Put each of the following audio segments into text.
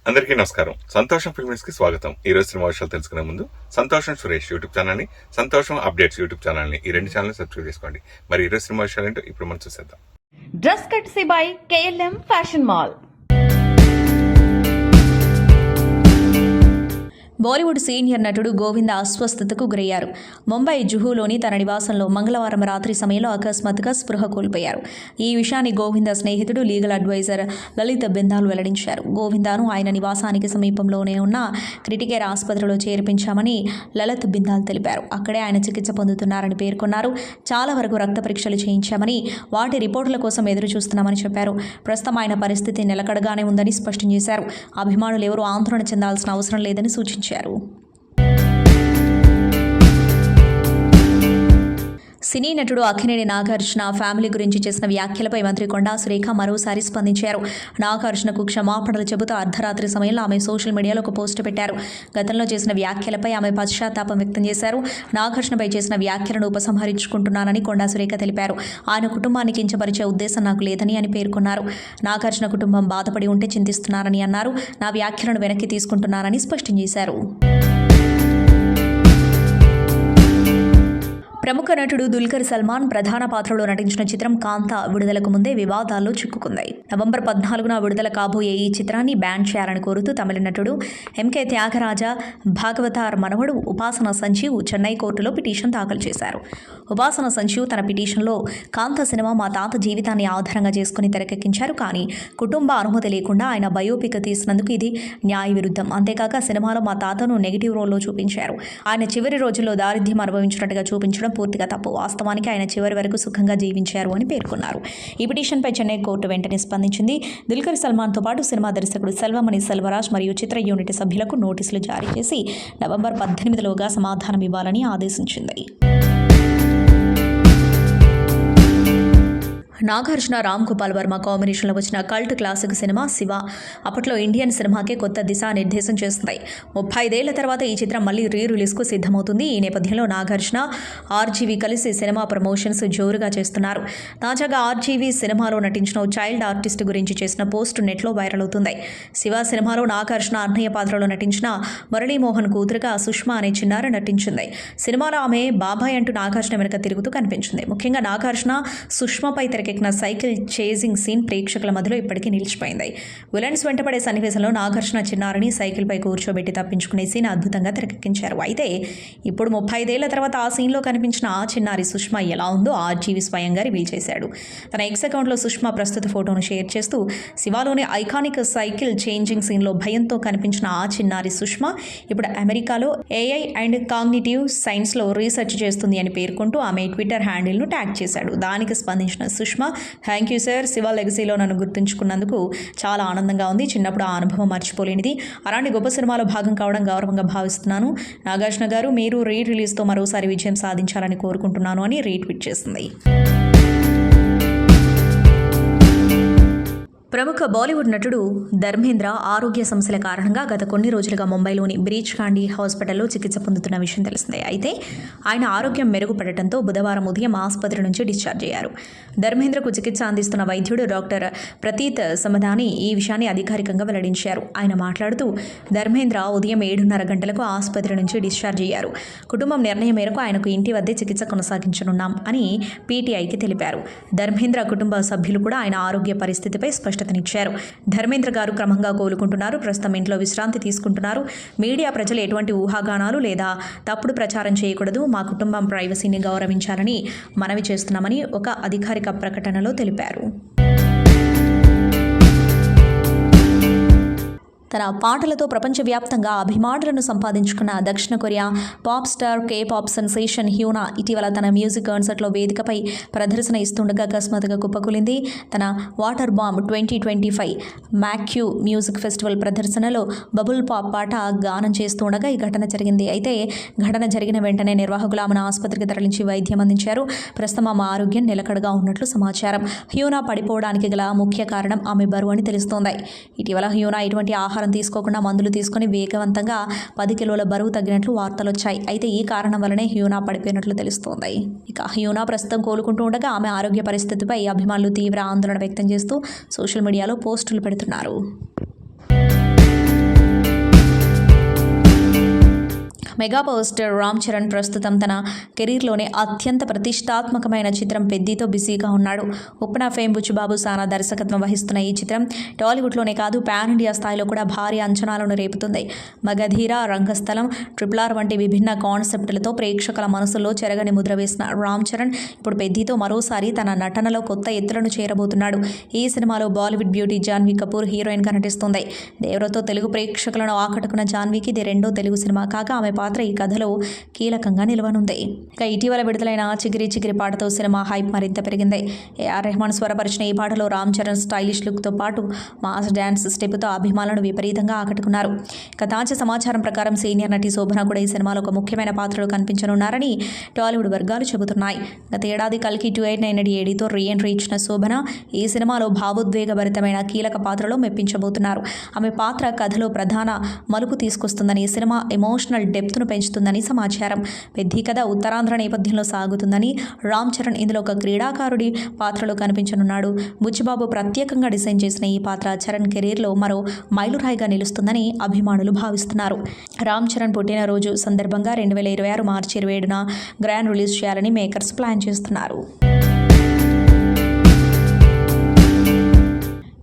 అందరికీ నమస్కారం. సంతోషం ఫిల్మ్స్ కి స్వాగతం. ఈ రోజు సినిమా విషయాలు తెలుసుకునే ముందు సంతోషం సురేష్ యూట్యూబ్ ఛానల్ ని, సంతోషం అప్డేట్స్ యూట్యూబ్ ఛానల్ ని, ఈ రెండు ఛానల్ సబ్స్క్రైబ్ చేసుకోండి. మరి ఈ రోజు సినిమా విషయాలు ఏంటో ఇప్పుడు మనం చూసేద్దాం. Dress కట్సీ by KLM fashion mall. Bollywood senior నటుడు గోవింద అస్వస్థతకు గురయ్యారు. ముంబై జుహూలోని తన నివాసంలో మంగళవారం రాత్రి సమయంలో అకస్మాత్తుగా స్పృహ కోల్పోయారు. ఈ విషయాన్ని గోవింద స్నేహితుడు లీగల్ అడ్వైజర్ లలిత్ బిందాల్ వెల్లడించారు. గోవిందాను ఆయన నివాసానికి సమీపంలోనే ఉన్న క్రిటికేర్ ఆసుపత్రిలో చేర్పించామని లలిత్ బిందాల్ తెలిపారు. అక్కడే ఆయన చికిత్స పొందుతున్నారని పేర్కొన్నారు. చాలా వరకు రక్త పరీక్షలు చేయించామని, వాటి రిపోర్టుల కోసం ఎదురు చూస్తున్నామని చెప్పారు. ప్రస్తుతం ఆయన పరిస్థితి నిలకడగానే ఉందని స్పష్టం చేశారు. అభిమానులు ఎవరూ ఆందోళన చెందాల్సిన అవసరం లేదని సూచించారు. సినీ నటుడు అక్కినేని నాగార్జున ఫ్యామిలీ గురించి చేసిన వ్యాఖ్యలపై మంత్రి కొండా సురేఖ మరోసారి స్పందించారు. నాగార్జునకు క్షమాపణలు చెబుతూ అర్ధరాత్రి సమయంలో ఆమె సోషల్ మీడియాలో ఒక పోస్టు పెట్టారు. గతంలో చేసిన వ్యాఖ్యలపై ఆమె పశ్చాత్తాపం వ్యక్తం చేశారు. నాగార్జునపై చేసిన వ్యాఖ్యలను ఉపసంహరించుకుంటున్నానని కొండా సురేఖ తెలిపారు. ఆయన కుటుంబాన్ని కించపరిచే ఉద్దేశం నాకు లేదని అని పేర్కొన్నారు. నాగార్జున కుటుంబం బాధపడి ఉంటే చింతిస్తున్నారని అన్నారు. నా వ్యాఖ్యలను వెనక్కి తీసుకుంటున్నారని స్పష్టం చేశారు. ప్రముఖ నటుడు దుల్కర్ సల్మాన్ ప్రధాన పాత్రలో నటించిన చిత్రం కాంతా విడుదలకు ముందే వివాదాల్లో చిక్కుకుంది. నవంబర్ 14న విడుదల కాబోయే ఈ చిత్రాన్ని బ్యాన్ చేయాలని కోరుతూ తమిళ నటుడు MK త్యాగరాజ భాగవతార్ మనవడు ఉపాసన సంజీవ్ చెన్నై కోర్టులో పిటిషన్ దాఖలు చేశారు. ఉపాసన సంజీవ్ తన పిటిషన్లో కాంతా సినిమా మా తాత జీవితాన్ని ఆధారంగా చేసుకుని తెరకెక్కించారు. కానీ కుటుంబ అనుమతి లేకుండా ఆయన బయోపిక్ తీసినందుకు ఇది న్యాయ విరుద్ధం. అంతేకాక సినిమాలో మా తాతను నెగిటివ్ రోల్లో చూపించారు. ఆయన చివరి రోజుల్లో దారిద్ర్యం అనుభవించినట్టుగా చూపించడం పూర్తిగా తప్పు. వాస్తవానికి ఆయన చివరి వరకు సుఖంగా జీవించారు అని పేర్కొన్నారు. ఈ పిటిషన్పై చెన్నై కోర్టు వెంటనే స్పందించింది. దుల్కర్ సల్మాన్తో పాటు సినిమా దర్శకుడు సెల్వమణి సెల్వరాజ్ మరియు చిత్ర యూనిట్ సభ్యులకు నోటీసులు జారీ చేసి నవంబర్ 18లోగా సమాధానం ఇవ్వాలని ఆదేశించింది. నాగార్జున రామ్ గోపాల్ వర్మ కాంబినేషన్లో వచ్చిన కల్ట్ క్లాసిక్ సినిమా శివ అప్పట్లో ఇండియన్ సినిమాకే కొత్త దిశానిర్దేశం చేస్తుంది. 35 ఏళ్ల తర్వాత ఈ చిత్రం మళ్ళీ రిలీజ్కు సిద్ధమవుతుంది. ఈ నేపథ్యంలో నాగార్జున RGV కలిసి సినిమా ప్రమోషన్స్ జోరుగా చేస్తున్నారు. తాజాగా RGV సినిమాలో నటించిన ఓ చైల్డ్ ఆర్టిస్ట్ గురించి చేసిన పోస్ట్ నెట్లో వైరల్ అవుతుంది. శివ సినిమాలో నాగార్జున అన్నయ్య పాత్రలో నటించిన మురళీమోహన్ కూతురుగా సుష్మా అనే చిన్నార నటించింది. సినిమాలో ఆమె బాబాయ్ అంటూ నాగార్జున వెనుక తిరుగుతూ కనిపించింది. ముఖ్యంగా నాగార్జున సుష్మాపై సైకిల్ చేజింగ్ సీన్ ప్రేక్షకుల మధ్యలో ఇప్పటికీ నిలిచిపోయింది. విలన్స్ వెంటపడే సన్నివేశంలో నాగార్జున చిన్నారిని సైకిల్పై కూర్చోబెట్టి తప్పించుకునే సీన్ అద్భుతంగా తెరకెక్కించారు. అయితే ఇప్పుడు 35 ఏళ్ల తర్వాత ఆ సీన్లో కనిపించిన ఆ చిన్నారి సుష్మా ఎలా ఉందో RGV స్వయంగా రివీల్ చేశాడు. తన ఎక్స్ అకౌంట్లో సుష్మా ప్రస్తుత ఫోటోను షేర్ చేస్తూ శివాలోని ఐకానిక్ సైకిల్ చేంజింగ్ సీన్లో భయంతో కనిపించిన ఆ చిన్నారి సుష్మా ఇప్పుడు అమెరికాలో AI అండ్ కాగ్నిటివ్ సైన్స్లో రీసెర్చ్ చేస్తుంది అని పేర్కొంటూ ఆమె ట్విట్టర్ హ్యాండిల్ను ట్యాగ్ చేశాడు. దానికి స్పందించిన Sushma, thank you sir, Shiva లెగసీలో నన్ను గుర్తుంచుకున్నందుకు చాలా ఆనందంగా ఉంది. చిన్నప్పుడు ఆ అనుభవం మర్చిపోలేనిది. అలాంటి గొప్ప సినిమాలో భాగం కావడం గౌరవంగా భావిస్తున్నాను. నాగార్జున గారు, మీరు రిలీజ్తో మరోసారి విజయం సాధించాలని కోరుకుంటున్నాను అని రీట్వీట్ చేసింది. ప్రముఖ బాలీవుడ్ నటుడు ధర్మేంద్ర ఆరోగ్య సమస్యల కారణంగా గత కొన్ని రోజులుగా ముంబైలోని బ్రీచ్ కాండీ హాస్పిటల్లో చికిత్స పొందుతున్న విషయం తెలిసిందే. అయితే ఆయన ఆరోగ్యం మెరుగుపడటంతో బుధవారం ఉదయం ఆసుపత్రి నుంచి డిశ్చార్జ్ అయ్యారు. ధర్మేంద్రకు చికిత్స అందిస్తున్న వైద్యుడు డాక్టర్ ప్రతీత్ సమదాని ఈ విషయాన్ని అధికారికంగా వెల్లడించారు. ఆయన మాట్లాడుతూ, ధర్మేంద్ర ఉదయం 7:30 గంటలకు ఆసుపత్రి నుంచి డిశ్చార్జ్ అయ్యారు. కుటుంబం నిర్ణయం మేరకు ఆయనకు ఇంటి వద్దే చికిత్స కొనసాగించనున్నాం అని PTIకి తెలిపారు. ధర్మేంద్ర కుటుంబ సభ్యులు కూడా ఆయన ఆరోగ్య పరిస్థితిపై స్పష్టతనిచ్చారు. ధర్మేంద్ర గారు క్రమంగా కోలుకుంటున్నారు. ప్రస్తుతం ఇంట్లో విశ్రాంతి తీసుకుంటున్నారు. మీడియా ప్రజలు ఎటువంటి ఊహాగానాలు లేదా తప్పుడు ప్రచారం చేయకూడదు. మా కుటుంబం ప్రైవసీని గౌరవించాలని మనవి చేస్తున్నామని ఒక అధికారిక ప్రకటనలో తెలిపారు. తన పాటలతో ప్రపంచవ్యాప్తంగా అభిమానులను సంపాదించుకున్న దక్షిణ Korea pop star K-pop sensation Hyuna ఇటీవల తన మ్యూజిక్ కాన్సర్ట్లో వేదికపై ప్రదర్శన ఇస్తుండగా అకస్మాత్తుగా కుప్పకూలింది. తన వాటర్ బాంబ్ 2025 మ్యాక్యూ మ్యూజిక్ ఫెస్టివల్ ప్రదర్శనలో బబుల్ పాప్ పాట గానం చేస్తూ ఉండగా ఈ ఘటన జరిగింది. అయితే ఘటన జరిగిన వెంటనే నిర్వాహకులు ఆమెను ఆసుపత్రికి తరలించి వైద్యం అందించారు. ప్రస్తుతం ఆమె ఆరోగ్యం నిలకడగా ఉన్నట్లు సమాచారం. హ్యూనా పడిపోవడానికి గల ముఖ్య కారణం ఆమె బరువు అని తెలుస్తోంది. ఇటీవల హ్యూనా ఇటువంటి ఆహారం తీసుకోకుండా మందులు తీసుకుని వేగవంతంగా 10 కిలోల బరువు తగ్గినట్లు వార్తలు వచ్చాయి. అయితే ఈ కారణం వల్లనే హ్యూనా పడిపోయినట్లు తెలుస్తోంది. ఇక హ్యూనా ప్రస్తుతం కోలుకుంటూ ఉండగా ఆమె ఆరోగ్య పరిస్థితిపై అభిమానులు తీవ్ర ఆందోళన వ్యక్తం చేస్తూ సోషల్ మీడియాలో పోస్టులు పెడుతున్నారు. Mega power star Ram Charan ప్రస్తుతం తన కెరీర్లోనే అత్యంత ప్రతిష్టాత్మకమైన చిత్రం పెద్దితో బిజీగా ఉన్నాడు. ఉప్నా ఫేమ్ బుచ్చిబాబు సానా దర్శకత్వం వహిస్తున్న ఈ చిత్రం టాలీవుడ్లోనే కాదు పాన్ ఇండియా స్థాయిలో కూడా భారీ అంచనాలను రేపుతుంది. మగధీర, రంగస్థలం, RRR వంటి విభిన్న కాన్సెప్టులతో ప్రేక్షకుల మనసుల్లో చెరగని ముద్ర వేసిన రామ్ చరణ్ ఇప్పుడు పెద్దితో మరోసారి తన నటనలో కొత్త ఎత్తులను చేరబోతున్నాడు. ఈ సినిమాలో బాలీవుడ్ బ్యూటీ జాన్వీ కపూర్ హీరోయిన్గా నటిస్తుంది. దేవరతో తెలుగు ప్రేక్షకులను ఆకట్టుకున్న జాన్వీకి ఇది రెండో తెలుగు సినిమా కాగా ఆమె పాత్ర ఈ కథలో కీలకంగా నిలవనుంది. ఇక ఇటీవల విడుదలైన చిగిరి చిగిరి పాటతో సినిమా హైప్ మరింత పెరిగింది. ఏఆర్ రెహమాన్ స్వరపరిచిన ఈ పాటలో రామ్ చరణ్ స్టైలిష్ లుక్తో పాటు మాస్ డ్యాన్స్ స్టెప్తో అభిమానులను విపరీతంగా ఆకట్టుకున్నారు. ఇక తాజా సమాచారం ప్రకారం సీనియర్ నటి శోభన కూడా ఈ సినిమాలో ఒక ముఖ్యమైన పాత్రలో కనిపించనున్నారని టాలీవుడ్ వర్గాలు చెబుతున్నాయి. గత ఏడాది కల్కి 289 ఏడీతో రీఎంట్రీ ఇచ్చిన శోభన ఈ సినిమాలో భావోద్వేగభరితమైన కీలక పాత్రలో మెప్పించబోతున్నారు. ఆమె పాత్ర కథలో ప్రధాన మలుపు తీసుకొస్తుందని, ఈ సినిమా ఎమోషనల్ డెప్త్ను పెంచుతుందని సమాచారం. పెద్ది కథ ఉత్తరాంధ్ర నేపథ్యంలో సాగుతుందని, రామ్ చరణ్ ఇందులో ఒక క్రీడాకారుడి పాత్రలో కనిపించనున్నాడు. బుచ్చిబాబు ప్రత్యేకంగా డిజైన్ చేసిన ఈ పాత్ర చరణ్ కెరీర్లో మరో మైలురాయిగా నిలుస్తుందని అభిమానులు భావిస్తున్నారు. రామ్ చరణ్ పుట్టినరోజు సందర్భంగా 2026 మార్చి 27న గ్రాండ్ రిలీజ్ చేయాలని మేకర్స్ ప్లాన్ చేస్తున్నారు.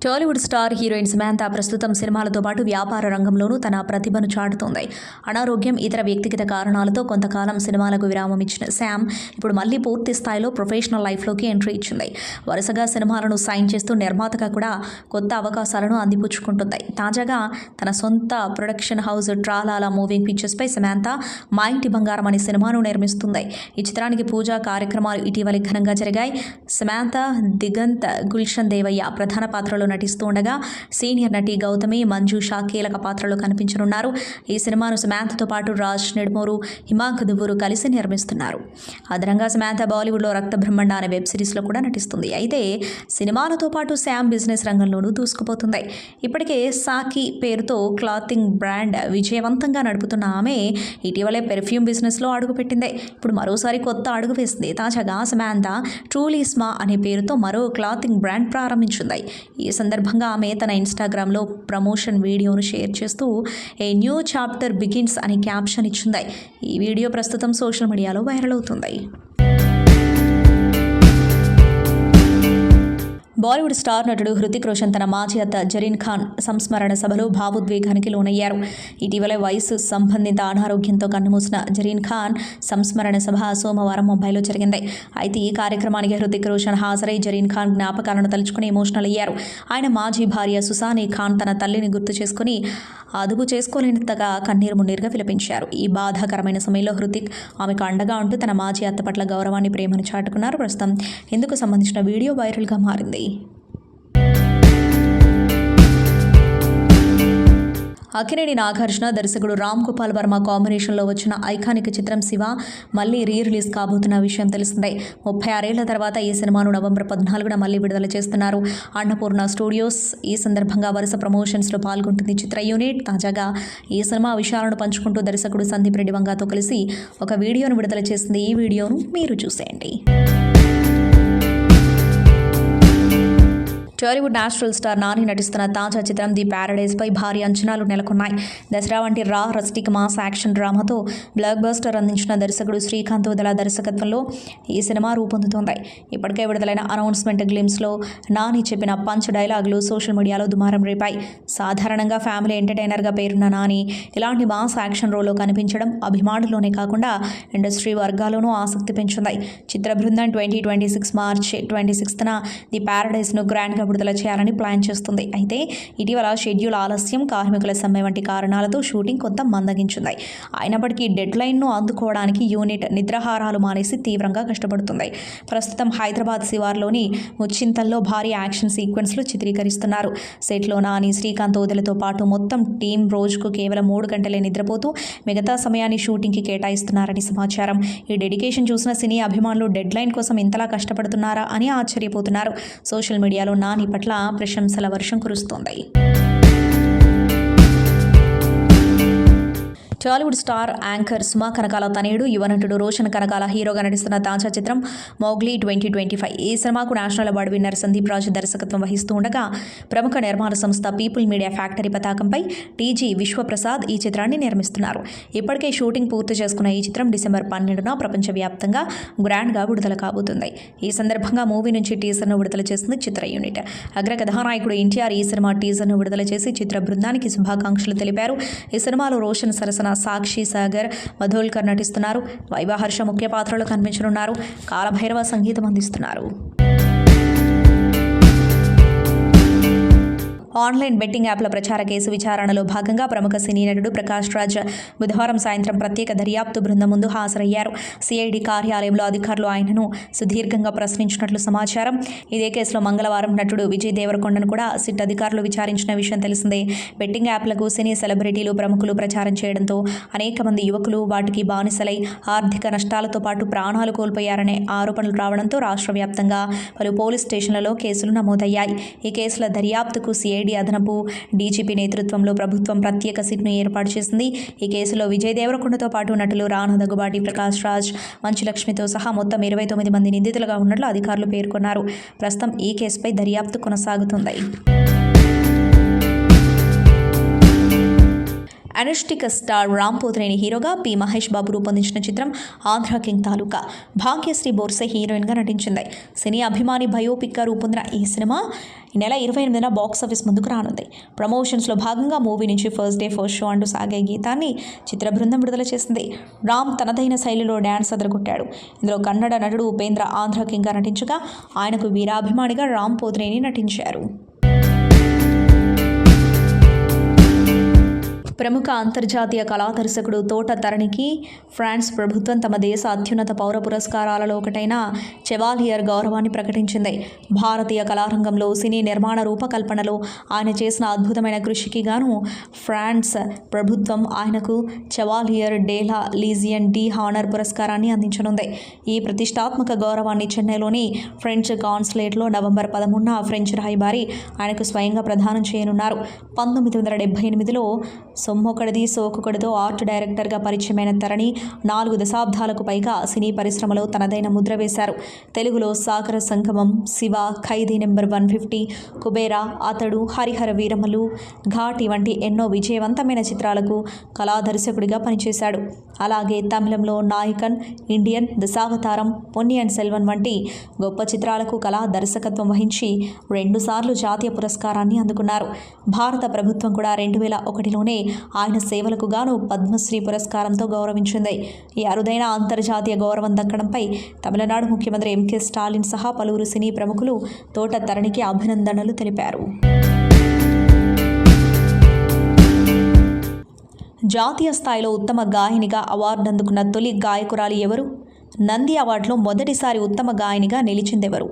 టాలీవుడ్ స్టార్ హీరోయిన్ సమాంతా ప్రస్తుతం సినిమాలతో పాటు వ్యాపార రంగంలోనూ తన ప్రతిభను చాటుతోంది. అనారోగ్యం, ఇతర వ్యక్తిగత కారణాలతో కొంతకాలం సినిమాలకు విరామం ఇచ్చిన శామ్ ఇప్పుడు మళ్లీ పూర్తి స్థాయిలో ప్రొఫెషనల్ లైఫ్లోకి ఎంట్రీ ఇచ్చింది. వరుసగా సినిమాలను సైన్ చేస్తూ నిర్మాతగా కూడా కొత్త అవకాశాలను అందిపుచ్చుకుంటుంది. తాజాగా తన సొంత ప్రొడక్షన్ హౌస్ ట్రాలాలా మూవింగ్ పిక్చర్స్పై సమాంతా మా ఇంటి బంగారం అనే సినిమాను నిర్మిస్తుంది. ఈ చిత్రానికి పూజా కార్యక్రమాలు ఇటీవల ఘనంగా జరిగాయి. సమాంతా, దిగంత్, గుల్షన్ దేవయ్య ప్రధాన పాత్రలో నటిస్తూ ఉండగా సీనియర్ నటి గౌతమి, మంజుషా కీలక పాత్రలో కనిపించనున్నారు. ఈ సినిమాను సమాంతతో పాటు రాజ్ నెడ్మోరు, హిమాంక్ దువ్వూరు కలిసి నిర్మిస్తున్నారు. అదనంగా సమాంత బాలీవుడ్లో రక్త బ్రహ్మండ అనే వెబ్ సిరీస్లో కూడా నటిస్తుంది. అయితే సినిమాలతో పాటు శామ్ బిజినెస్ రంగంలోనూ దూసుకుపోతుంది. ఇప్పటికే సాకి పేరుతో క్లాతింగ్ బ్రాండ్ విజయవంతంగా నడుపుతున్న ఆమె ఇటీవలే పెర్ఫ్యూమ్ బిజినెస్లో అడుగుపెట్టింది. ఇప్పుడు మరోసారి కొత్త అడుగు వేసింది. తాజాగా సమాంత ట్రూలీ స్మా అనే పేరుతో మరో క్లాతింగ్ బ్రాండ్ ప్రారంభించింది. ఈ సందర్భంగా ఆమె తన ఇన్స్టాగ్రామ్లో ప్రమోషన్ వీడియోను షేర్ చేస్తూ ఏ న్యూ చాప్టర్ బిగిన్స్ అని క్యాప్షన్ ఇచ్చింది. ఈ వీడియో ప్రస్తుతం సోషల్ మీడియాలో వైరల్ అవుతుంది. బాలీవుడ్ స్టార్ నటుడు హృతిక్ రోషన్ తన మాజీ అత్త జరీన్ ఖాన్ సంస్మరణ సభలో భావోద్వేగానికి లోనయ్యారు. ఇటీవల వయసు సంబంధిత అనారోగ్యంతో కన్నుమూసిన జరీన్ ఖాన్ సంస్మరణ సభ సోమవారం ముంబైలో జరిగింది. అయితే ఈ కార్యక్రమానికి హృతిక్ రోషన్ హాజరై జరీన్ ఖాన్ జ్ఞాపకాలను తలుచుకుని ఎమోషనల్ అయ్యారు. ఆయన మాజీ భార్య సుసానీ ఖాన్ తన తల్లిని గుర్తు చేసుకుని అదుపు చేసుకోలేనంతగా కన్నీరు మున్నీరుగా విలపించారు. ఈ బాధాకరమైన సమయంలో హృతిక్ ఆమెకు అండగా ఉంటూ తన మాజీ అత్త పట్ల గౌరవాన్ని, ప్రేమను చాటుకున్నారు. ప్రస్తుతం ఇందుకు సంబంధించిన వీడియో వైరల్గా మారింది. అక్కినేని నాగార్జున, దర్శకుడు రామ్ గోపాల్ వర్మ కాంబినేషన్లో వచ్చిన ఐకానిక్ చిత్రం శివ మళ్లీ రిలీజ్ కాబోతున్న విషయం తెలిసిందే. 36 ఏళ్ల తర్వాత ఈ సినిమాను నవంబర్ 14న మళ్లీ విడుదల చేస్తున్నారు అన్నపూర్ణ స్టూడియోస్. ఈ సందర్భంగా వరుస ప్రమోషన్స్లో పాల్గొంటుంది చిత్ర యూనిట్. తాజాగా ఈ సినిమా విషయాలను పంచుకుంటూ దర్శకుడు సందీప్ రెడ్డి వంగాతో కలిసి ఒక వీడియోను విడుదల చేసింది. ఈ వీడియోను మీరు చూసేయండి. టాలీవుడ్ నేచురల్ స్టార్ నాని నటిస్తున్న తాజా చిత్రం ది ప్యారడైజ్పై భారీ అంచనాలు నెలకొన్నాయి. దసరా వంటి రస్టిక్ మాస్ యాక్షన్ డ్రామాతో బ్లాక్ బస్టర్ అందించిన దర్శకుడు శ్రీకాంత్ వదల దర్శకత్వంలో ఈ సినిమా రూపొందుతోంది. ఇప్పటికే విడుదలైన అనౌన్స్మెంట్ గ్లిమ్స్లో నాని చెప్పిన పంచ్ డైలాగులు సోషల్ మీడియాలో దుమారం రేపాయి. సాధారణంగా ఫ్యామిలీ ఎంటర్టైనర్గా పేరున్న నాని ఇలాంటి మాస్ యాక్షన్ రోల్లో కనిపించడం అభిమానుల్లోనే కాకుండా ఇండస్ట్రీ వర్గాల్లోనూ ఆసక్తి పెంచింది. చిత్ర బృందం 2026 మార్చి 26న ది ప్యారడైజ్ను గ్రాండ్గా విడుదల చేయాలని ప్లాన్ చేస్తుంది. అయితే ఇటీవల షెడ్యూల్ ఆలస్యం, కార్మికుల సమ్మె వంటి కారణాలతో షూటింగ్ కొంత మందగించింది. అయినప్పటికీ డెడ్ లైన్ను అందుకోవడానికి యూనిట్ నిద్రాహారాలు మానేసి తీవ్రంగా కష్టపడుతుంది. ప్రస్తుతం హైదరాబాద్ శివార్లోని ముచ్చింతల్లో భారీ యాక్షన్ సీక్వెన్స్లు చిత్రీకరిస్తున్నారు. సెట్లో నాని, శ్రీకాంత్ ఓదెలతో పాటు మొత్తం టీం రోజుకు కేవలం 3 గంటలే నిద్రపోతూ మిగతా సమయాన్ని షూటింగ్కి కేటాయిస్తున్నారని సమాచారం. ఈ డెడికేషన్ చూసిన సినీ అభిమానులు డెడ్ లైన్ కోసం ఇంతలా కష్టపడుతున్నారా అని ఆశ్చర్యపోతున్నారు. సోషల్ మీడియాలో నాని పట్ల ప్రశంసల వర్షం కురుస్తోంది. టాలీవుడ్ స్టార్ యాంకర్ సుమా కనకాల తనయుడు యువనటుడు రోషన్ కనకాల హీరోగా నటిస్తున్న తాజా చిత్రం మోగ్లీ 2025. ఈ సినిమాకు నేషనల్ అవార్డు విన్నర్ సందీప్ రాజు దర్శకత్వం వహిస్తూ ఉండగా ప్రముఖ నిర్మాణ సంస్థ పీపుల్ మీడియా ఫ్యాక్టరీ పతాకంపై టీజీ విశ్వప్రసాద్ ఈ చిత్రాన్ని నిర్మిస్తున్నారు. ఇప్పటికే షూటింగ్ పూర్తి చేసుకున్న ఈ చిత్రం డిసెంబర్ 12న ప్రపంచవ్యాప్తంగా గ్రాండ్గా విడుదల కాబోతుంది. ఈ సందర్భంగా మూవీ నుంచి టీజర్ను విడుదల చేసింది చిత్ర యూనిట్. అగ్ర కథానాయకుడు ఎన్టీఆర్ ఈ సినిమా టీజర్ను విడుదల చేసి చిత్ర బృందానికి శుభాకాంక్షలు తెలిపారు. ఈ సినిమాలో రోషన్ సరసన సాక్షి సాగర్, మధోల్కర్ నటిస్తున్నారు. వైవా హర్ష ముఖ్య పాత్రలో కనిపించనున్నారు. కాలభైరవ సంగీతం అందిస్తున్నారు. ఆన్లైన్ బెట్టింగ్ యాప్ల ప్రచార కేసు విచారణలో భాగంగా ప్రముఖ సినీ నటుడు ప్రకాష్ రాజ్ బుధవారం సాయంత్రం ప్రత్యేక దర్యాప్తు బృందం ముందు హాజరయ్యారు. సిఐడి కార్యాలయంలో అధికారులు ఆయనను సుదీర్ఘంగా ప్రశ్నించినట్లు సమాచారం. ఇదే కేసులో మంగళవారం నటుడు విజయ్ దేవరకొండను కూడా సిట్ అధికారులు విచారించిన విషయం తెలిసిందే. బెట్టింగ్ యాప్లకు సినీ సెలబ్రిటీలు, ప్రముఖులు ప్రచారం చేయడంతో అనేక మంది యువకులు వాటికి బానిసలై ఆర్థిక నష్టాలతో పాటు ప్రాణాలు కోల్పోయారనే ఆరోపణలు రావడంతో రాష్ట్ర వ్యాప్తంగా పలు పోలీస్ స్టేషన్లలో కేసులు నమోదయ్యాయి. ఈ కేసుల దర్యాప్తుకు సిఐడి అదనపు డీజీపీ నేతృత్వంలో ప్రభుత్వం ప్రత్యేక సిట్ను ఏర్పాటు చేసింది. ఈ కేసులో విజయ్ దేవరకొండతో పాటు నటులు రానా దగ్గుబాటి, ప్రకాష్ రాజ్, మంచులక్ష్మితో సహా మొత్తం 29 మంది నిందితులుగా ఉన్నట్లు అధికారులు పేర్కొన్నారు. ప్రస్తుతం ఈ కేసుపై దర్యాప్తు కొనసాగుతుంది. అనుష్ఠిక స్టార్ రామ్ పోతినేని హీరోగా పి మహేష్ బాబు రూపొందించిన చిత్రం ఆంధ్ర కింగ్ తాలూకా. భాగ్యశ్రీ బోర్సే హీరోయిన్గా నటించింది. సినీ అభిమాని బయోపిక్గా రూపొందిన ఈ సినిమా ఈ నెల 28న బాక్సాఫీస్ ముందుకు రానుంది. ప్రమోషన్స్లో భాగంగా మూవీ నుంచి ఫస్ట్ డే ఫస్ట్ షో అంటూ సాగే గీతాన్ని చిత్ర బృందం విడుదల చేసింది. రామ్ తనదైన శైలిలో డ్యాన్స్ అదరగొట్టాడు. ఇందులో కన్నడ నటుడు ఉపేంద్ర ఆంధ్ర కింగ్గా నటించగా ఆయనకు వీరాభిమానిగా రామ్ పోతినేని నటించారు. ప్రముఖ అంతర్జాతీయ కళా దర్శకుడు తోట తరణికి ఫ్రాన్స్ ప్రభుత్వం తమ దేశ అత్యున్నత పౌర పురస్కారాలలో ఒకటైన చెవాలియర్ గౌరవాన్ని ప్రకటించింది. భారతీయ కళారంగంలో సినీ నిర్మాణ రూపకల్పనలో ఆయన చేసిన అద్భుతమైన కృషికి గాను ఫ్రాన్స్ ప్రభుత్వం ఆయనకు చెవాలియర్ డే లా లీజియన్ డి హానర్ పురస్కారాన్ని అందించనుంది. ఈ ప్రతిష్టాత్మక గౌరవాన్ని చెన్నైలోని ఫ్రెంచ్ కాన్సులేట్లో నవంబర్ 13న ఫ్రెంచ్ రాయబారి ఆయనకు స్వయంగా ప్రదానం చేయనున్నారు. 1978లో సొమ్మొకడిది సోకొకడితో ఆర్ట్ డైరెక్టర్గా పరిచయమైన తరణి 4 దశాబ్దాలకు పైగా సినీ పరిశ్రమలో తనదైన ముద్ర వేశారు. తెలుగులో సాగర సంగమం, శివ, ఖైదీ నెంబర్ 150, కుబేరా, అతడు, హరిహర వీరమలు, ఘాటి వంటి ఎన్నో విజయవంతమైన చిత్రాలకు కళా దర్శకుడిగా పనిచేశాడు. అలాగే తమిళంలో నాయకన్, ఇండియన్, దశావతారం, పొన్నియిన్ సెల్వన్ వంటి గొప్ప చిత్రాలకు కళా దర్శకత్వం వహించి 2 సార్లు జాతీయ పురస్కారాన్ని అందుకున్నారు. భారత ప్రభుత్వం కూడా 2001లోనే ఆయన సేవలకు గాను పద్మశ్రీ పురస్కారంతో గౌరవించింది. ఈ అరుదైన అంతర్జాతీయ గౌరవం దక్కడంపై తమిళనాడు ముఖ్యమంత్రి ఎంకే స్టాలిన్ సహా పలువురు సినీ ప్రముఖులు తోట తరణికి అభినందనలు తెలిపారు. జాతీయ స్థాయిలో ఉత్తమ గాయనిగా అవార్డు అందుకున్న తొలి గాయకురాలు ఎవరు? నంది అవార్డులో మొదటిసారి ఉత్తమ గాయనిగా నిలిచిందెవరు?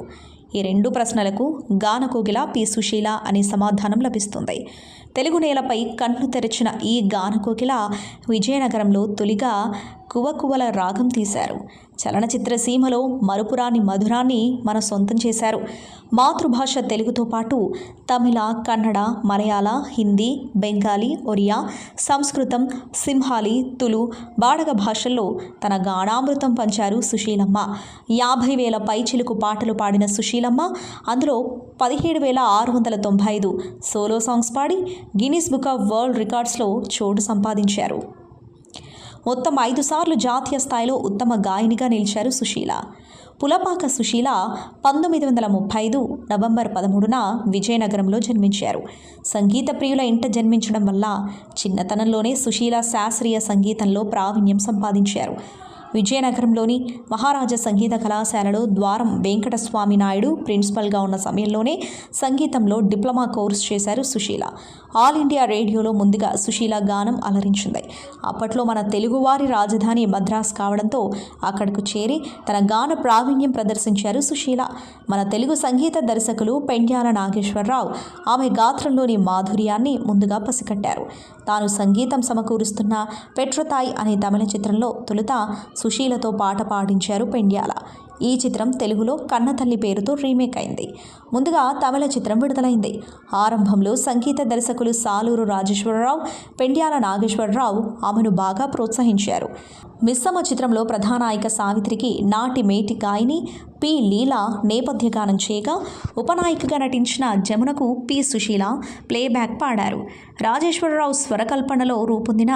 ఈ 2 ప్రశ్నలకు గానకోకిల పి సుశీల అనే సమాధానం లభిస్తుంది. తెలుగు నేలపై కన్ను తెరిచిన ఈ గానకోకిల విజయనగరంలో తొలిగా కువకువల రాగం తీశారు. చలనచిత్ర సీమలో మరుపురాని మధురాన్ని మన సొంతం చేశారు. మాతృభాష తెలుగుతో పాటు తమిళ, కన్నడ, మలయాళ, హిందీ, బెంగాలీ, ఒరియా, సంస్కృతం, సింహాలి, తులు, బాడగ భాషల్లో తన గానామృతం పంచారు సుశీలమ్మ. 50,000 పైచిలుకు పాటలు పాడిన సుశీలమ్మ అందులో 17,695 సోలో సాంగ్స్ పాడి గిన్నిస్ బుక్ ఆఫ్ వరల్డ్ రికార్డ్స్లో చోటు సంపాదించారు. మొత్తం 5 సార్లు జాతీయ స్థాయిలో ఉత్తమ గాయనిగా నిలిచారు సుశీల. పులపాక సుశీల 1935 నవంబర్ 13న విజయనగరంలో జన్మించారు. సంగీత ప్రియుల ఇంట జన్మించడం వల్ల చిన్నతనంలోనే సుశీల శాస్త్రీయ సంగీతంలో ప్రావీణ్యం సంపాదించారు. విజయనగరంలోని మహారాజా సంగీత కళాశాలలో ద్వారం వెంకటస్వామి నాయుడు ప్రిన్సిపల్గా ఉన్న సమయంలోనే సంగీతంలో డిప్లొమా కోర్సు చేశారు సుశీల. ఆల్ ఇండియా రేడియోలో ముందుగా సుశీల గానం అలరించింది. అప్పట్లో మన తెలుగువారి రాజధాని మద్రాస్ కావడంతో అక్కడకు చేరి తన గాన ప్రావీణ్యం ప్రదర్శించారు సుశీల. మన తెలుగు సంగీత దర్శకులు పెండ్యాల నాగేశ్వరరావు ఆమె గాత్రంలోని మాధుర్యాన్ని ముందుగా పసిగట్టారు. తాను సంగీతం సమకూరుస్తున్న పెట్రతాయ్ అనే తమిళ చిత్రంలో తొలుత సుశీలతో పాట పాడించారు పెండ్యాల. ఈ చిత్రం తెలుగులో కన్నతల్లి పేరుతో రీమేక్ అయింది. ముందుగా తమిళ చిత్రం విడుదలైంది. ఆరంభంలో సంగీత దర్శకులు సాలూరు రాజేశ్వరరావు, పెండ్యాల నాగేశ్వరరావు ఆమెను బాగా ప్రోత్సహించారు. మిస్సమ్మ చిత్రంలో ప్రధానాయిక సావిత్రికి నాటి మేటి గాయని పి. లీలా నేపథ్య గానం చేయగా, ఉపనాయికగా నటించిన జమునకు పి. సుశీల ప్లేబ్యాక్ పాడారు. రాజేశ్వరరావు స్వరకల్పనలో రూపొందిన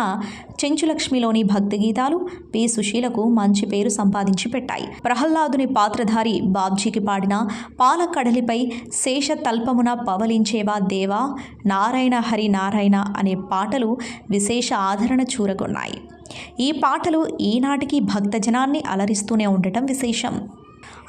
చెంచులక్ష్మిలోని భక్తి గీతాలు పి. సుశీలకు మంచి పేరు సంపాదించి పెట్టాయి. ప్రహ్లాదుని పాత్రధారి బాబ్జీకి పాడిన పాలకడలిపై శేష తల్పమున పవలించేవా దేవా, నారాయణ హరి నారాయణ అనే పాటలు విశేష ఆదరణ చూరగొన్నాయి. ఈ పాటలు ఈనాటికి భక్తజనాన్ని అలరిస్తూనే ఉండటం విశేషం.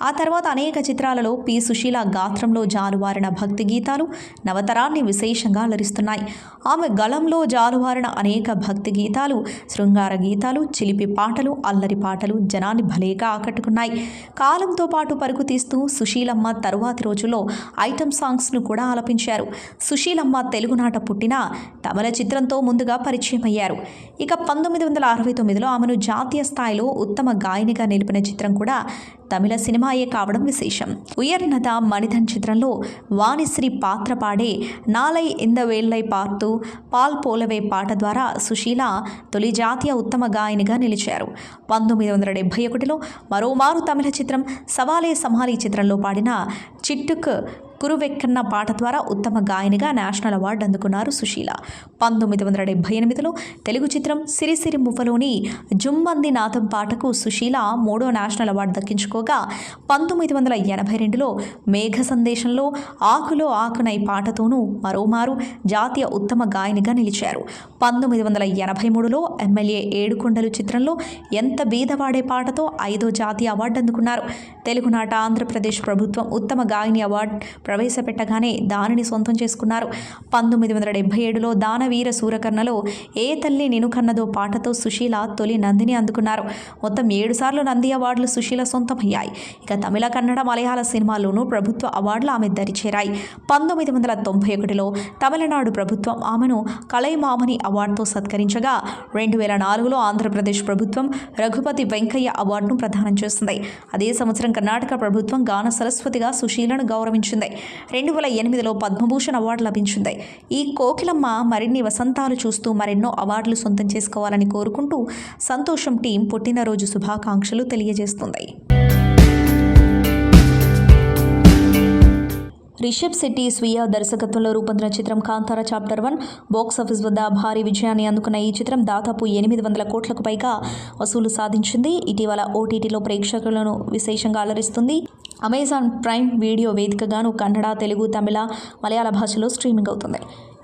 ఆ తర్వాత అనేక చిత్రాలలో పి. సుశీల గాత్రంలో జాలువారిన భక్తి గీతాలు నవతరాన్ని విశేషంగా అలరిస్తున్నాయి. ఆమె గళంలో జాలువారిన అనేక భక్తి గీతాలు, శృంగార గీతాలు, చిలిపి పాటలు, అల్లరి పాటలు జనాన్ని భలేగా ఆకట్టుకున్నాయి. కాలంతో పాటు పరుగు తీస్తూ సుశీలమ్మ తరువాతి రోజుల్లో ఐటమ్ సాంగ్స్ను కూడా ఆలపించారు. సుశీలమ్మ తెలుగునాట పుట్టిన తమిళ చిత్రంతో ముందుగా పరిచయం అయ్యారు. ఇక 1969లో ఆమెను జాతీయ స్థాయిలో ఉత్తమ గాయనిగా నిలిపిన చిత్రం కూడా తమిళ సినిమాయే కావడం విశేషం. ఉయర్నద మణిధన్ చిత్రంలో వాణిశ్రీ పాత్ర పాడే నాలై ఇంద వేళ్ళై పార్తూ పాల్ పోలవే పాట ద్వారా సుశీల తొలి జాతీయ ఉత్తమ గాయనిగా నిలిచారు. 1971లో మరోమారు తమిళ చిత్రం సవాలే సమాలి చిత్రంలో పాడిన చిట్టుక్ కురువెక్కన్న పాట ద్వారా ఉత్తమ గాయనిగా నేషనల్ అవార్డు అందుకున్నారు సుశీల. 1978లో తెలుగు చిత్రం సిరిసిరి మువ్వలోని జుంబంది నాదం పాటకు సుశీల 3వ నేషనల్ అవార్డు దక్కించుకోగా, 1982లో మేఘ సందేశంలో ఆకులో ఆకునై పాటతోనూ మరోమారు జాతీయ ఉత్తమ గాయనిగా నిలిచారు. 1983లో ఎమ్మెల్యే ఏడుకొండలు చిత్రంలో ఎంత బీదవాడే పాటతో 5వ జాతీయ అవార్డు అందుకున్నారు. తెలుగునాట ఆంధ్రప్రదేశ్ ప్రభుత్వం ఉత్తమ గాయని అవార్డు ప్రవేశపెట్టగానే దానిని సొంతం చేసుకున్నారు. 1977లో దానవీర సూరకర్ణలో ఏ తల్లి నిను కన్నదో పాటతో సుశీల తొలి నందిని అందుకున్నారు. మొత్తం 7 సార్లు నంది అవార్డులు సుశీల సొంతమయ్యాయి. ఇక తమిళ, కన్నడ, మలయాళ సినిమాల్లోనూ ప్రభుత్వ అవార్డులు ఆమె దరిచేరాయి. 1991లో తమిళనాడు ప్రభుత్వం ఆమెను కలైమామణి అవార్డుతో సత్కరించగా, 2004లో ఆంధ్రప్రదేశ్ ప్రభుత్వం రఘుపతి వెంకయ్య అవార్డును ప్రదానం చేసింది. అదే సంవత్సరం కర్ణాటక ప్రభుత్వం గాన సరస్వతిగా సుశీలను గౌరవించింది. 2008లో పద్మభూషణ్ అవార్డు లభించింది. ఈ కోకిలమ్మ మరిన్ని వసంతాలు చూస్తూ మరెన్నో అవార్డులు సొంతం చేసుకోవాలని కోరుకుంటూ సంతోషం టీం పుట్టినరోజు శుభాకాంక్షలు తెలియజేస్తుంది. రిషబ్ శెట్టి స్వీయ దర్శకత్వంలో రూపొందిన చిత్రం కాంతారా చాప్టర్ 1 బాక్సాఫీస్ వద్ద భారీ విజయాన్ని అందుకున్న ఈ చిత్రం దాదాపు 800 కోట్లకు పైగా వసూలు సాధించింది. ఇటీవల ఓటీటీలో ప్రేక్షకులను విశేషంగా అలరిస్తుంది. అమెజాన్ ప్రైమ్ వీడియో వేదికగాను కన్నడ, తెలుగు, తమిళ, మలయాళ భాషలో స్ట్రీమింగ్ అవుతుంది.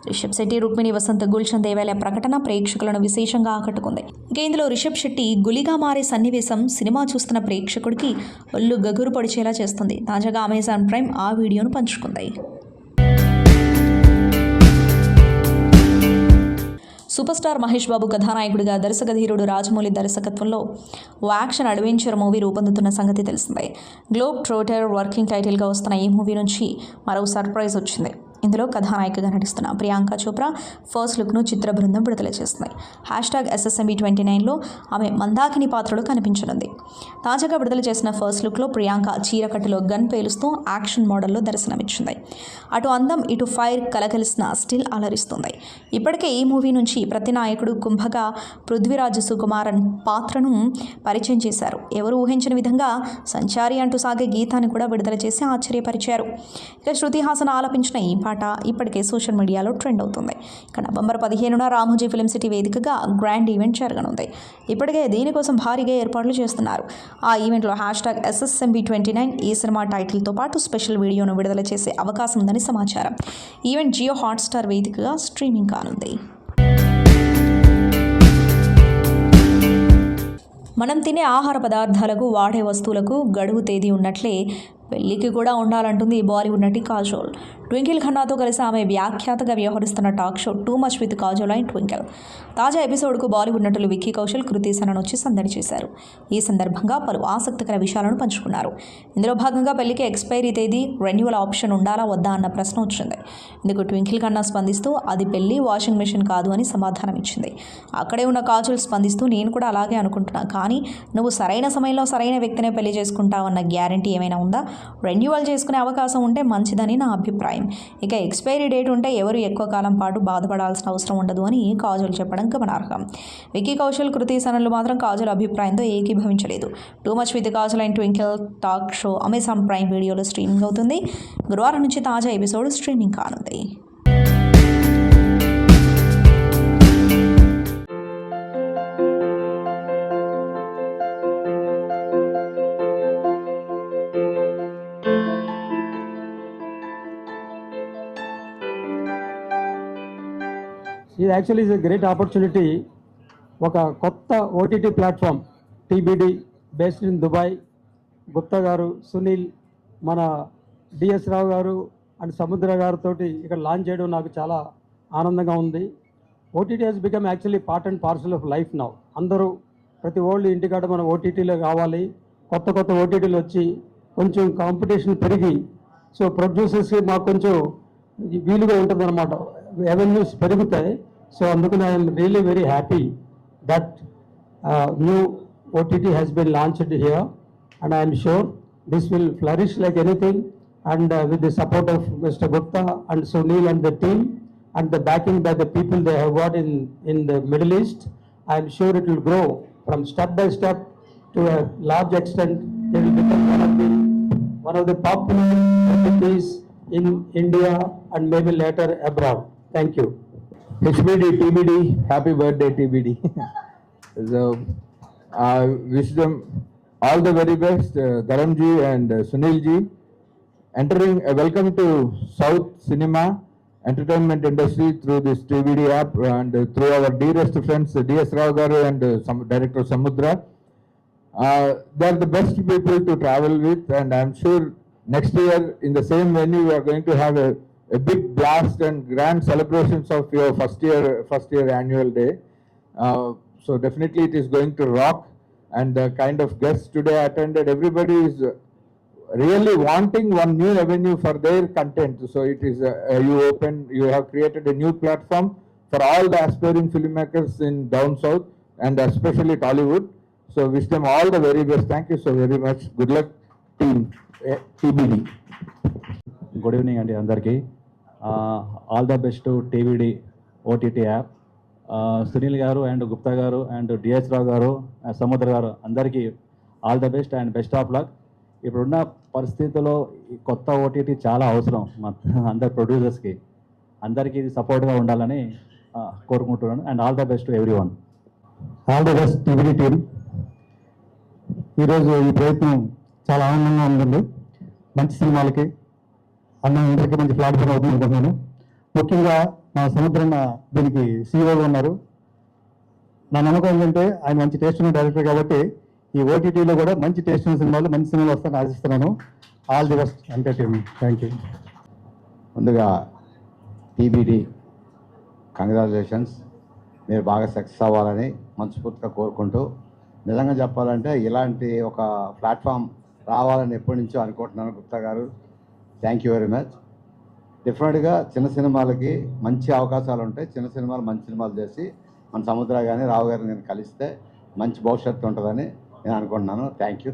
రిషబ్ శెట్టి, రుక్మిణి వసంత్, గుల్షన్ దేవాలయ ప్రకటన ప్రేక్షకులను విశేషంగా ఆకట్టుకుంది. ఇక ఇందులో రిషబ్ శెట్టి గులిగా మారే సన్నివేశం సినిమా చూస్తున్న ప్రేక్షకుడికి ఒళ్ళు గగురు పొడిచేలా చేస్తుంది. తాజాగా అమెజాన్ ప్రైమ్ ఆ వీడియోను పంచుకుంది. సూపర్ స్టార్ మహేష్ బాబు కథానాయకుడిగా దర్శకధీరుడు రాజమౌళి దర్శకత్వంలో ఓ యాక్షన్ అడ్వెంచర్ మూవీ రూపొందుతున్న సంగతి తెలిసిందే. గ్లోబ్ ట్రోటర్ వర్కింగ్ టైటిల్గా వస్తున్న ఈ మూవీ నుంచి మరో సర్ప్రైజ్ వచ్చింది. ఇందులో కథానాయికగా నటిస్తున్న ప్రియాంక చోప్రా ఫస్ట్ లుక్ను చిత్ర బృందం విడుదల చేస్తుంది. #SSMB29లో ఆమె మందాకిని పాత్రలో కనిపించనుంది. తాజాగా విడుదల చేసిన ఫస్ట్ లుక్లో ప్రియాంక చీరకట్టులో గన్ పేలుస్తూ యాక్షన్ మోడల్లో దర్శనమిచ్చింది. అటు అందం ఇటు ఫైర్ కలగలిసిన స్టిల్ అలరిస్తుంది. ఇప్పటికే ఈ మూవీ నుంచి ప్రతినాయకుడు కుంభగా పృథ్వీరాజ్ సుకుమారన్ పాత్రను పరిచయం చేశారు. ఎవరు ఊహించిన విధంగా సంచారి అంటూ సాగే గీతాన్ని కూడా విడుదల చేసి ఆశ్చర్యపరిచారు. ఇక శృతి హాసన్ ఆలపించిన ఈ పాట ఇప్పటికే సోషల్ మీడియాలో ట్రెండ్ అవుతుంది. ఇక నవంబర్ 15న రామోజీ ఫిల్మ్ సిటీ వేదికగా గ్రాండ్ ఈవెంట్ జరగనుంది. ఇప్పటికే దీనికోసం భారీగా ఏర్పాట్లు చేస్తున్నారు. ఆ ఈవెంట్లో #SSMB29 ఈ సినిమా టైటిల్తో పాటు స్పెషల్ వీడియోను విడుదల చేసే అవకాశం ఉందని సమాచారం. ఈవెంట్ జియో హాట్స్టార్ వేదికగా స్ట్రీమింగ్ కానుంది. మనం తినే ఆహార పదార్థాలకు, వాడే వస్తువులకు గడువు తేదీ ఉన్నట్లే పెళ్లికి కూడా ఉండాలంటుంది బాలీవుడ్ నటి కాజోల్. ట్వింకిల్ ఖన్నాతో కలిసి ఆమె వ్యాఖ్యాతగా వ్యవహరిస్తున్న talk show two much with Kajol and twinkle. తాజా ఎపిసోడ్కు బాలీవుడ్ నటులు విక్కీ కౌశల్, కృతి సనన్ వచ్చి సందడి చేశారు. ఈ సందర్భంగా పలు ఆసక్తికర విషయాలను పంచుకున్నారు. ఇందులో భాగంగా పెళ్లికి ఎక్స్పైరీ తేదీ, రెన్యువల్ ఆప్షన్ ఉండాలా వద్దా అన్న ప్రశ్న వచ్చింది. ఇందుకు ట్వింకిల్ ఖన్నా స్పందిస్తూ అది పెళ్లి, వాషింగ్ మెషిన్ కాదు అని సమాధానం ఇచ్చింది. అక్కడే ఉన్న కాజోల్ స్పందిస్తూ నేను కూడా అలాగే అనుకుంటున్నా, కానీ నువ్వు సరైన సమయంలో సరైన వ్యక్తినే పెళ్లి చేసుకుంటావన్న గ్యారంటీ ఏమైనా ఉందా? రెన్యువల్ చేసుకునే అవకాశం ఉంటే మంచిదని నా అభిప్రాయం. ఇక ఎక్స్పైరీ డేట్ ఉంటే ఎవరు ఎక్కువ కాలం పాటు బాధపడాల్సిన అవసరం ఉండదు అని కాజోల్ చెప్పడం గమనార్హం. విక్కీ కౌశల్, కృతి సనన్లు మాత్రం కాజోల్ అభిప్రాయంతో ఏకీభవించలేదు. Too much with Kajol and Twinkle talk show Amazon Prime వీడియోలో స్ట్రీమింగ్ అవుతుంది. గురువారం నుంచి తాజా ఎపిసోడ్ స్ట్రీమింగ్ కానుంది. ఇది actually is a great opportunity. ఒక కొత్త OTT platform TBD based in Dubai. Gupta గారు, సునీల్, మన డిఎస్ రావు గారు అండ్ సముద్ర గారితో ఇక్కడ లాంచ్ చేయడం నాకు చాలా ఆనందంగా ఉంది. OTT he's become actually part and parcel of life now. అందరూ ప్రతి ఓల్డ్ ఇంటికాడ మన ఓటీటీలో కావాలి. కొత్త కొత్త ఓటీటీలు వచ్చి కొంచెం కాంపిటీషన్ పెరిగి సో ప్రొడ్యూసర్స్కి మాకు కొంచెం వీలుగా ఉంటుంది అనమాట, రెవెన్యూస్ పెరుగుతాయి. సో అందుకని I'm really very happy that new OTT has been launched here and I'm sure this will flourish like anything. And with the support of Mr. Gupta and Sunil and the team and the backing by the people they have got in the Middle East, I am sure it will grow from step by step to a large extent. They will become one of the popular entities in India and maybe later abroad. Thank you. HBD, TBD, happy birthday TBD. So, I wish them all the very best, Dharam ji and Sunil ji. Entering welcome to South Cinema Entertainment Industry through this TVD app and through our dearest friends DS Rao Garu and Director Samudra. They are the best people to travel with, and I am sure next year in the same venue we are going to have a big blast and grand celebrations of your first year annual day. So definitely it is going to rock, and the kind of guests today attended, everybody is really wanting one new avenue for their content. So it is you have created a new platform for all the aspiring filmmakers in down south and especially Tollywood. So wish them all the very best. Thank you so very much. Good luck team TBD. Good evening అండి అందరికీ. All the best to TVD OTT app. Sunil గారు and Gupta గారు and DS రావు గారు, సముద్ర గారు అందరికీ all the best and best of luck. ఇప్పుడున్న పరిస్థితుల్లో ఈ కొత్త ఓటీటీ చాలా అవసరం అందరు ప్రొడ్యూసర్స్కి. అందరికీ ఇది సపోర్ట్గా ఉండాలని కోరుకుంటున్నాను. And all the best to every one. All the best TV team. ఈరోజు ఈ ప్రయత్నం చాలా ఆనందంగా ఉందండి. మంచి సినిమాలకి అందరికీ మంచి ప్లాట్ఫామ్ అవుతుంది అనుకుంటున్నాను. ముఖ్యంగా మా సముద్రన్న దీనికి సీఈఓగా ఉన్నారు. నా నమ్మకం ఏంటంటే ఆయన మంచి టేస్ట్ ఉన్న డైరెక్టర్ కాబట్టి ఈ ఓటీటీలో కూడా మంచి టేస్ట్ ఉన్న సినిమాలు, మంచి సినిమాలు వస్తాయని ఆశిస్తున్నాను. All the best entertainment. Thank you. ముందుగా టీబీడీ కంగ్రాచులేషన్స్. మీరు బాగా సక్సెస్ అవ్వాలని మనస్ఫూర్తిగా కోరుకుంటూ, నిజంగా చెప్పాలంటే ఇలాంటి ఒక ప్లాట్ఫామ్ రావాలని ఎప్పటి నుంచో అనుకుంటున్నాను. గుప్తా గారు, థ్యాంక్ యూ వెరీ మచ్. డెఫినెట్గా చిన్న సినిమాలకి మంచి అవకాశాలు ఉంటాయి. చిన్న సినిమాలు మంచి సినిమాలు చేసి మన సముద్ర కానీ రావు గారిని నేను కలిస్తే మంచి భవిష్యత్తు ఉంటుందని నేను అనుకుంటున్నాను. Thank you.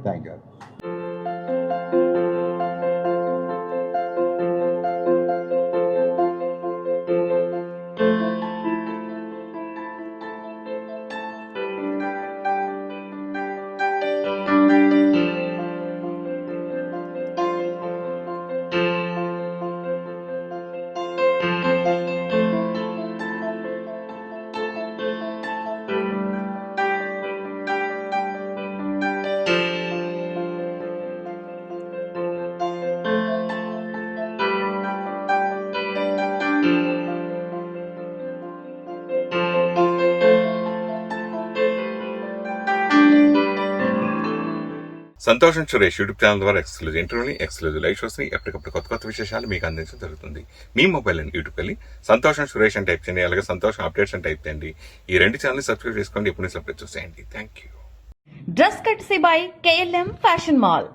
సంతోషం సురేష్ యూట్యూబ్ ఛానల్ ద్వారా ఎక్స్క్లూజివ్ ఇంటర్వ్యూని, ఎక్స్క్లూజివ్ లైవ్ షోస్ని, ఎప్పటికప్పుడు కొత్త కొత్త విశేషాలు మీకు అందించడం జరుగుతుంది. మీ మొబైల్ అని యూట్యూబ్కి వెళ్ళి సంతోషం సురేష్ అని టైప్ చేయండి, అలాగే సంతోషం అప్డేట్స్ అని టైప్ చేయండి. ఈ రెండు ఛానల్ని సబ్స్క్రైబ్ చేసుకోండి, ఎప్పుడు అప్డేట్ చూసేయండి. Thank you. Dress కట్సీ by KLM fashion mall.